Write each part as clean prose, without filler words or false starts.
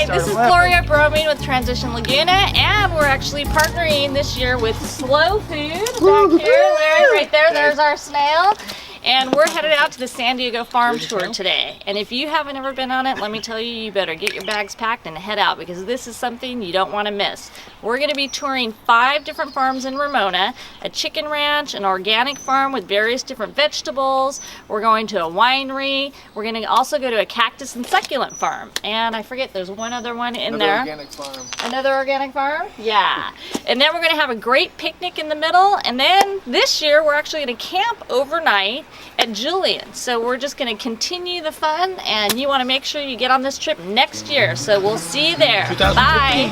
Hi, this is Gloria Broming with Transition Laguna, and we're actually partnering this year with Slow Food back here. Larry, right there, there's our snail. And we're headed out to the San Diego Farm Tour today. And if you haven't ever been on it, let me tell you, you better get your bags packed and head out, because this is something you don't want to miss. We're going to be touring 5 different farms in Ramona, a chicken ranch, an organic farm with various different vegetables. We're going to a winery. We're going to also go to a cactus and succulent farm. And I forget, there's one other one in there. Another organic farm. Another organic farm? Yeah. And then we're going to have a great picnic in the middle. And then this year, we're actually going to camp overnight at Julian. So we're just going to continue the fun, and you want to make sure you get on this trip next year. So we'll see you there. Bye.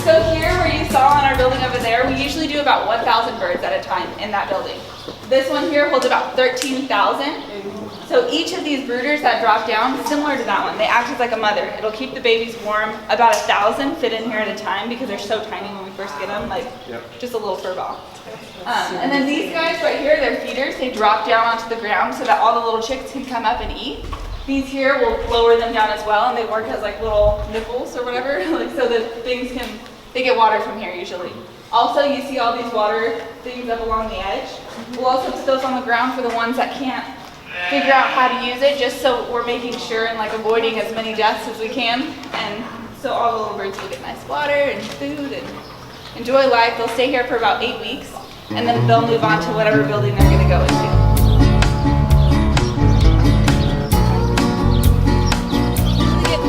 So here, where you saw on our building over there, we usually do about 1,000 birds at a time in that building. This one here holds about 13,000. So each of these brooders that drop down, similar to that one, they act as like a mother. It'll keep the babies warm. About 1,000 fit in here at a time because they're so tiny when we first get them, like just a little fur ball. And then these guys right here, they're feeders. They drop down onto the ground so that all the little chicks can come up and eat. These here will lower them down as well, and they work as like little nipples or whatever, like so that things can, they get water from here usually. Also, you see all these water things up along the edge. We'll also put those on the ground for the ones that can't figure out how to use it, just so we're making sure and like avoiding as many deaths as we can. And so all the little birds will get nice water and food and enjoy life. They'll stay here for about 8 weeks, and then they'll move on to whatever building they're gonna go into.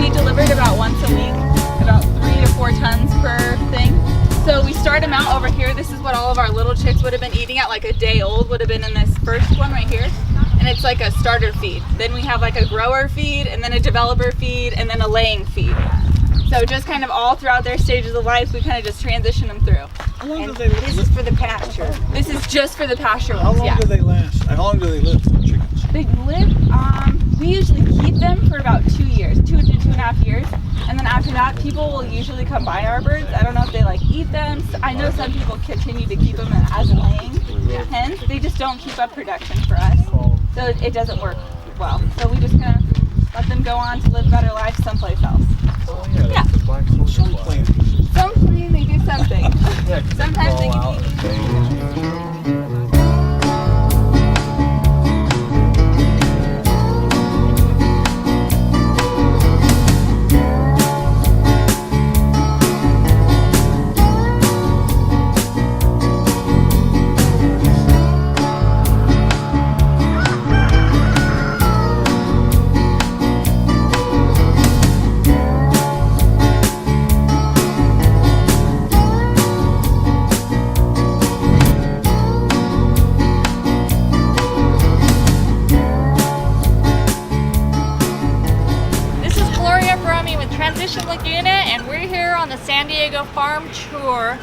We delivered about once a week, about 3 to 4 tons per thing. So we start them out over here. This is what all of our little chicks would have been eating at, like a day old would have been in this first one right here. And it's like a starter feed. Then we have like a grower feed, and then a developer feed, and then a laying feed. So just kind of all throughout their stages of life, we kind of just transition them through. How long do they live? This is for the pasture. This is just for the pasture ones, How long do they last? How long do they live, chickens? They live, we usually keep them for about 2 years, 2 to 2.5 years. And then after that, people will usually come buy our birds. I don't know if they like eat them. I know some people continue to keep them as laying hens. They just don't keep up production for us. So it doesn't work well. So we just kind of let them go on to live better lives someplace else. Yeah. Some plain. Some plain, they do something. Sometimes they can eat. Laguna, and we're here on the San Diego Farm Tour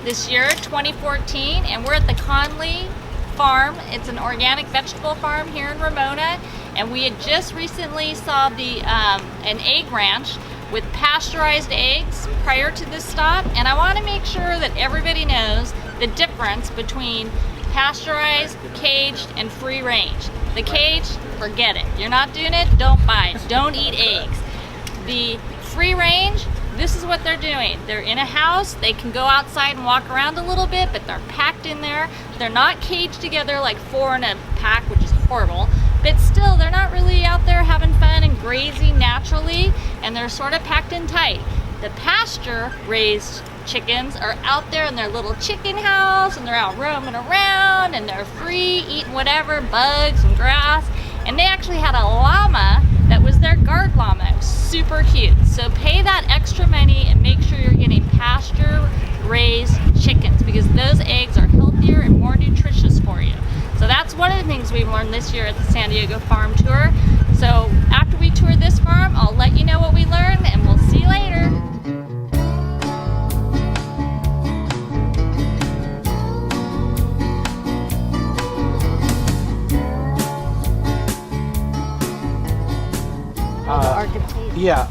this year, 2014, and we're at the Connelly Farm. It's an organic vegetable farm here in Ramona, and we had just recently saw the an egg ranch with pasteurized eggs prior to this stop, and I want to make sure that everybody knows the difference between pasteurized, caged, and free range. The caged, forget it. You're not doing it, don't buy it. Don't eat eggs. The free range, this is what they're doing. They're in a house, they can go outside and walk around a little bit, but they're packed in there. They're not caged together like 4 in a pack, which is horrible, but still they're not really out there having fun and grazing naturally, and they're sort of packed in tight. The pasture raised chickens are out there in their little chicken house, and they're out roaming around, and they're free eating whatever, bugs and grass. And they actually had a llama that was their guard llama. It was super cute. So pay that extra money and make sure you're getting pasture raised chickens, because those eggs are healthier and more nutritious for you. So that's one of the things we've learned this year at the San Diego Farm Tour. So after we tour this farm, I'll let you know what we learned, and we'll see you later. Yeah.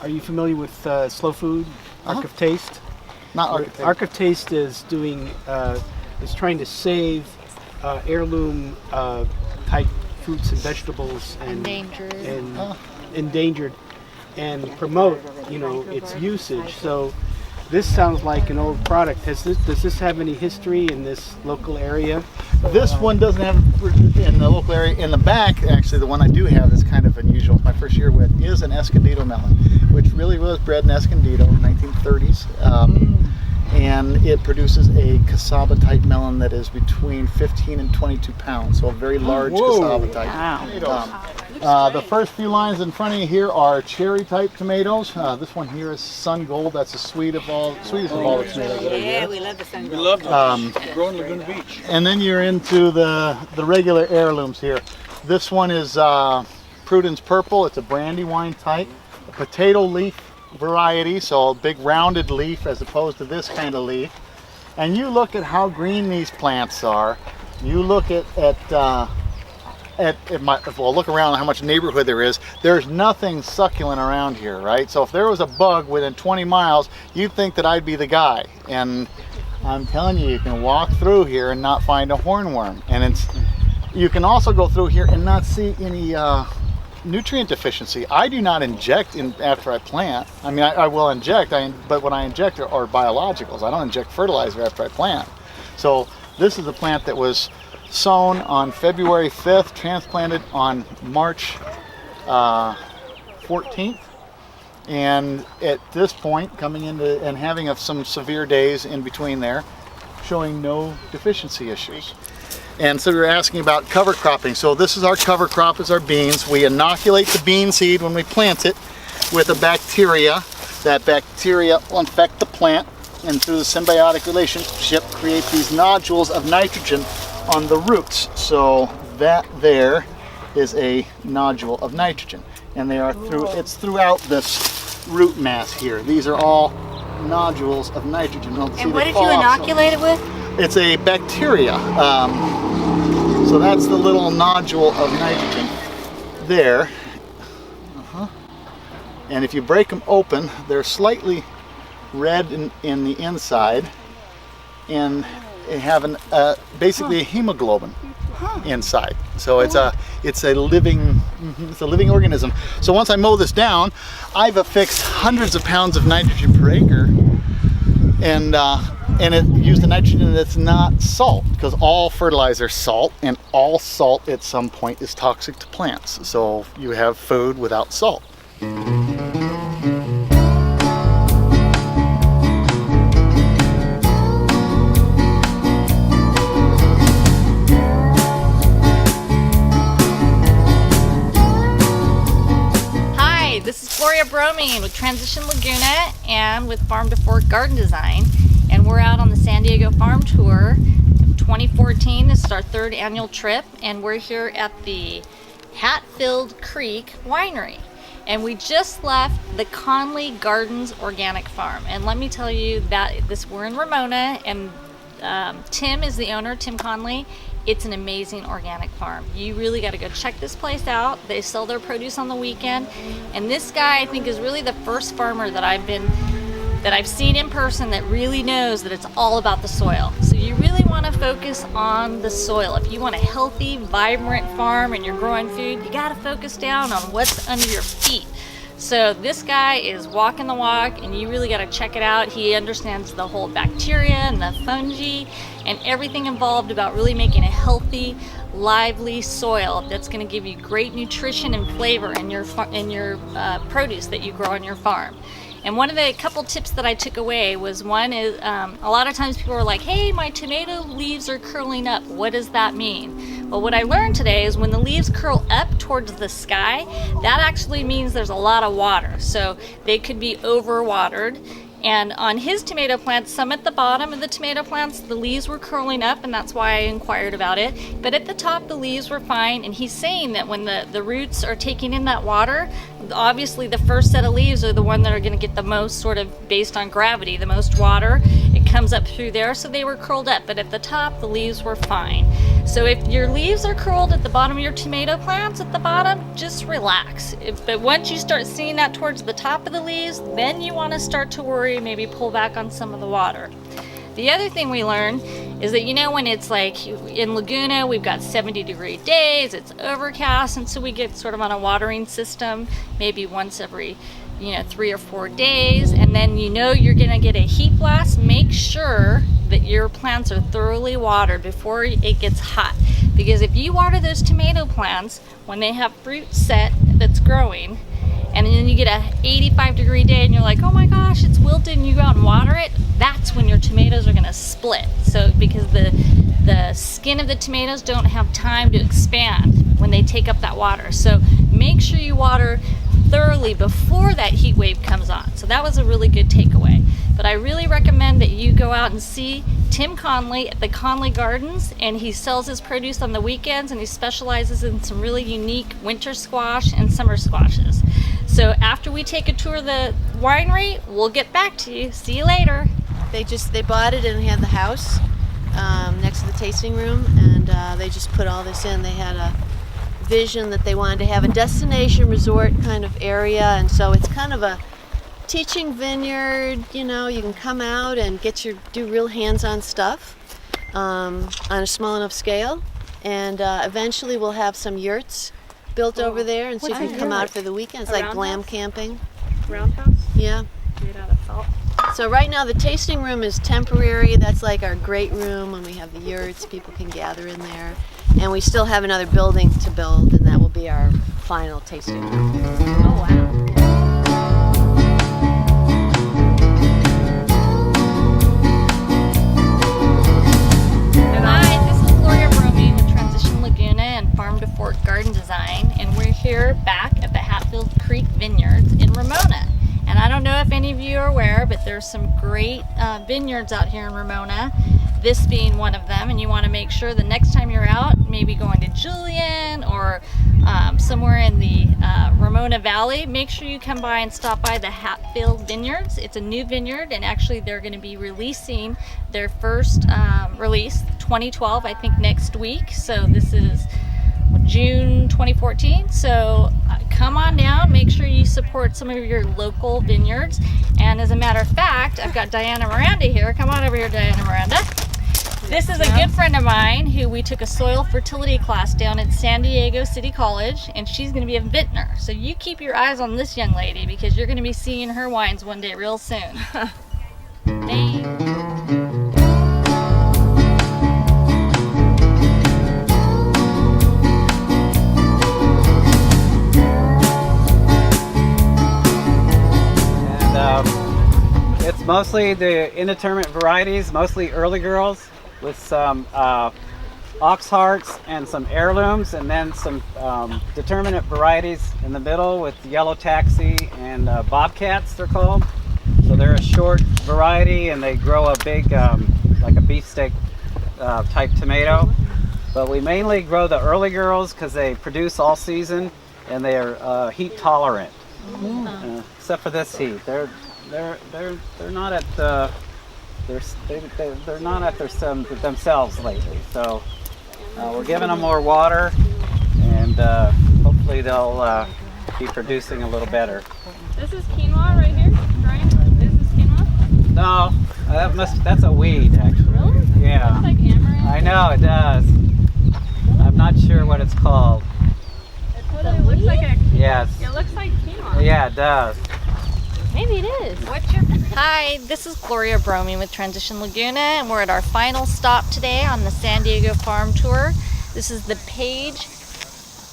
Are you familiar with Slow Food, Arc of Taste? Not Arca-Taste. Arca-Taste is doing is trying to save heirloom type fruits and vegetables and endangered and promote its usage. So this sounds like an old product. Does this have any history in this local area? This one doesn't have in the local area. In the back, actually, the one I do have is kind of unusual. My first year with is an Escondido melon, which really was bred in Escondido in the 1930s. And it produces a cassava type melon that is between 15 and 22 pounds, so a very large cassava type. Wow. The first few lines in front of you here are cherry type tomatoes. This one here is Sun Gold. That's the sweetest of all the tomatoes. Yeah, we love the sun. We love those. Growing Laguna Beach. And then you're into the regular heirlooms here. This one is Prudence Purple. It's a brandywine type, a potato leaf variety, so a big rounded leaf as opposed to this kind of leaf. And you look at how green these plants are. You look at look around how much neighborhood there is. There's nothing succulent around here, right? So if there was a bug within 20 miles, you'd think that I'd be the guy. And I'm telling you, you can walk through here and not find a hornworm. And you can also go through here and not see any nutrient deficiency. I do not inject after I plant. I mean, I will inject, but what I inject are biologicals. I don't inject fertilizer after I plant. So this is a plant that was sown on February 5th, transplanted on March 14th. And at this point, coming into and having some severe days in between there, showing no deficiency issues. And so you're asking about cover cropping. So this is our cover crop, is our beans. We inoculate the bean seed when we plant it with a bacteria. That bacteria will infect the plant, and through the symbiotic relationship create these nodules of nitrogen on the roots. So that there is a nodule of nitrogen, and they are it's throughout this root mass here. These are all nodules of nitrogen. And what did you inoculate it with? It's a bacteria. So that's the little nodule of nitrogen there. And if you break them open, they're slightly red in the inside, and they have basically a hemoglobin inside. So it's a living organism. So once I mow this down, I've affixed hundreds of pounds of nitrogen per acre, and it used the nitrogen that's not salt, because all fertilizer is salt, and all salt at some point is toxic to plants. So you have food without salt. Hi, this is Gloria Broming with Transition Laguna and with Farm to Fork Garden Design. And we're out on the San Diego Farm Tour 2014. This is our third annual trip, and we're here at the Hatfield Creek Winery. And we just left the Connelly Gardens Organic Farm. And let me tell you that we're in Ramona, and Tim is the owner, Tim Connelly. It's an amazing organic farm. You really got to go check this place out. They sell their produce on the weekend. And this guy, I think, is really the first farmer that I've seen in person that really knows that it's all about the soil. So you really want to focus on the soil. If you want a healthy, vibrant farm and you're growing food, you got to focus down on what's under your feet. So this guy is walking the walk, and you really got to check it out. He understands the whole bacteria and the fungi and everything involved about really making a healthy, lively soil that's going to give you great nutrition and flavor in your produce that you grow on your farm. And one of the couple tips that I took away was, one is a lot of times people are like, hey, my tomato leaves are curling up. What does that mean? Well, what I learned today is when the leaves curl up towards the sky, that actually means there's a lot of water. So they could be overwatered. And on his tomato plants, some at the bottom of the tomato plants, the leaves were curling up, and that's why I inquired about it. But at the top, the leaves were fine, and he's saying that when the roots are taking in that water, obviously the first set of leaves are the one that are going to get the most, sort of based on gravity, the most water. It comes up through there, so they were curled up, but at the top the leaves were fine. So if your leaves are curled at the bottom of your tomato plants at the bottom, just relax. But once you start seeing that towards the top of the leaves, then you want to start to worry, maybe pull back on some of the water. The other thing we learned is that, you know, when it's like in Laguna, we've got 70-degree days, it's overcast, and so we get sort of on a watering system, maybe once every, 3 or 4 days, and then you're gonna get a heat blast. Make sure that your plants are thoroughly watered before it gets hot. Because if you water those tomato plants when they have fruit set that's growing, and then you get a 85-degree day and you're like, oh my gosh, it's wilted, and you go out and water it, that's when your tomatoes are gonna split. So because the skin of the tomatoes don't have time to expand when they take up that water. So make sure you water thoroughly before that heat wave comes on. So that was a really good takeaway. But I really recommend that you go out and see Tim Connelly at the Connelly Gardens, and he sells his produce on the weekends, and he specializes in some really unique winter squash and summer squashes. So after we take a tour of the winery, we'll get back to you. See you later. They bought it and had the house next to the tasting room, and they just put all this in. They had a vision that they wanted to have a destination resort kind of area, and so it's kind of a teaching vineyard. You can come out and do real hands-on stuff on a small enough scale, and eventually we'll have some yurts built over there, and so you can come out for the weekends, like glam camping. Roundhouse? Yeah. Made out of salt. So right now the tasting room is temporary. That's like our great room when we have the yurts. People can gather in there. And we still have another building to build, and that will be our final tasting room. Oh, wow. Hi, this is Gloria Broming with Transition Laguna and Farm to Fork Garden Design, and we're here back at the Hatfield Creek Vineyards in Ramona. And I don't know if any of you are aware, but there's some great vineyards out here in Ramona, this being one of them, and you want to make sure the next time you're out, maybe going to Julian or somewhere in the Ramona Valley, make sure you come by and stop by the Hatfield Vineyards. It's a new vineyard, and actually they're going to be releasing their first release, 2012, I think next week. So this is June 2014. So come on down, make sure you support some of your local vineyards. And as a matter of fact, I've got Diana Miranda here. Come on over here, Diana Miranda. This is a good friend of mine who we took a soil fertility class down at San Diego City College, and she's going to be a vintner. So you keep your eyes on this young lady, because you're going to be seeing her wines one day real soon. Thanks. It's mostly the indeterminate varieties, mostly early girls, with some ox hearts and some heirlooms, and then some determinate varieties in the middle with yellow taxi and bobcats, they're called. So they're a short variety, and they grow a big, like a beefsteak type tomato. But we mainly grow the early girls because they produce all season, and they are heat tolerant, except for this heat. They're not at they're not at themselves lately. So we're giving them more water, and hopefully they'll be producing a little better. This is quinoa right here, Brian? This is quinoa? No, that's a weed actually. Really? Yeah. It looks like amaranth. I know it does. I'm not sure what it's called. It totally looks like a. Yes. It looks like quinoa. Yeah, it does. Maybe it is. Hi, this is Gloria Broming with Transition Laguna, and we're at our final stop today on the San Diego Farm Tour. This is the Page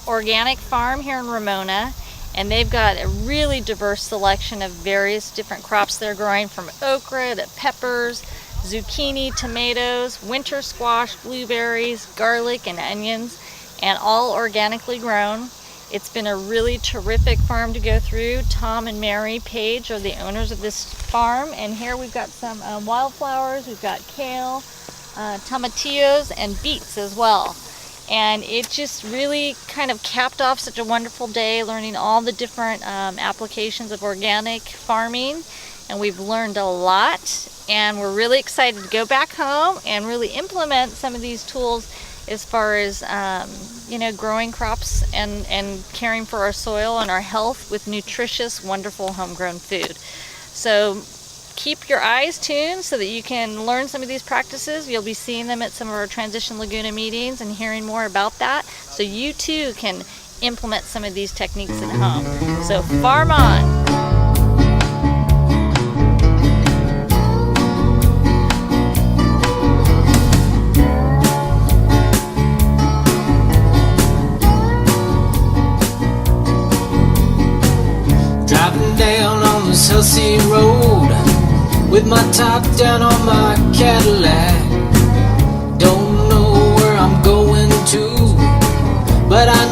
Organic Farm here in Ramona, and they've got a really diverse selection of various different crops they're growing, from okra to peppers, zucchini, tomatoes, winter squash, blueberries, garlic, and onions, and all organically grown. It's been a really terrific farm to go through. Tom and Mary Page are the owners of this farm, and here we've got some wildflowers, we've got kale, tomatillos, and beets as well. And it just really kind of capped off such a wonderful day, learning all the different applications of organic farming. And we've learned a lot, and we're really excited to go back home and really implement some of these tools as far as growing crops and caring for our soil and our health with nutritious, wonderful homegrown food. So keep your eyes tuned so that you can learn some of these practices. You'll be seeing them at some of our Transition Laguna meetings and hearing more about that, so you too can implement some of these techniques at home. So farm on! Driving down on this Hussey road with my top down on my Cadillac. Don't know where I'm going to, but I